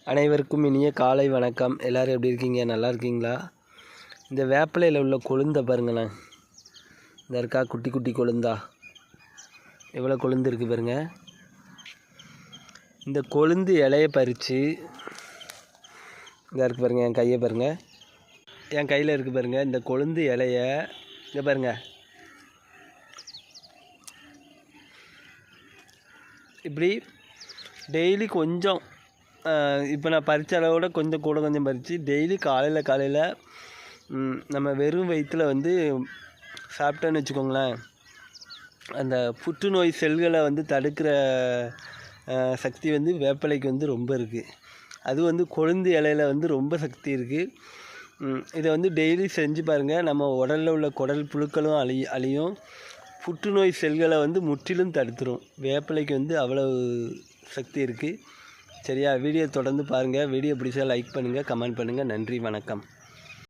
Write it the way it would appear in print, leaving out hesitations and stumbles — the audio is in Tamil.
அனைவருக்கும் இனிய காலை வணக்கம். எல்லோரும் எப்படி இருக்கீங்க? நல்லா இருக்கீங்களா? இந்த வேப்பிலையில் உள்ள கொழுந்தை பாருங்களேன். இந்த இருக்கா குட்டி குட்டி கொழுந்தா, எவ்வளோ கொழுந்து இருக்குது பாருங்க. இந்த கொழுந்து இலையை பறித்து இதாக இருக்குது பாருங்கள். என் கையை பாருங்கள், என் கையில் இருக்குது பாருங்கள். இந்த கொழுந்து இலையை இங்கே பாருங்கள், இப்படி டெய்லி கொஞ்சம், இப்போ நான் பறித்த அளவோட கொஞ்சம் கொஞ்சம் பறித்து டெய்லி காலையில் நம்ம வெறும் வயிற்றில் வந்து சாப்பிட்டோன்னு வச்சுக்கோங்களேன், அந்த புற்றுநோய் செல்களை வந்து தடுக்கிற சக்தி வந்து வேப்பிலைக்கு வந்து ரொம்ப இருக்குது. அது வந்து கொழுந்து இலையில் வந்து ரொம்ப சக்தி இருக்குது. இதை வந்து டெய்லி செஞ்சு பாருங்கள். நம்ம உடலில் உள்ள குடல் புழுக்களும் அழியும், புற்றுநோய் செல்களை வந்து முற்றிலும் தடுத்துரும். வேப்பிலைக்கு வந்து அவ்வளவு சக்தி இருக்குது. சரியா? வீடியோ தொடர்ந்து பாருங்கள். வீடியோ பிடிச்சா லைக் பண்ணுங்கள், கமெண்ட் பண்ணுங்கள். நன்றி, வணக்கம்.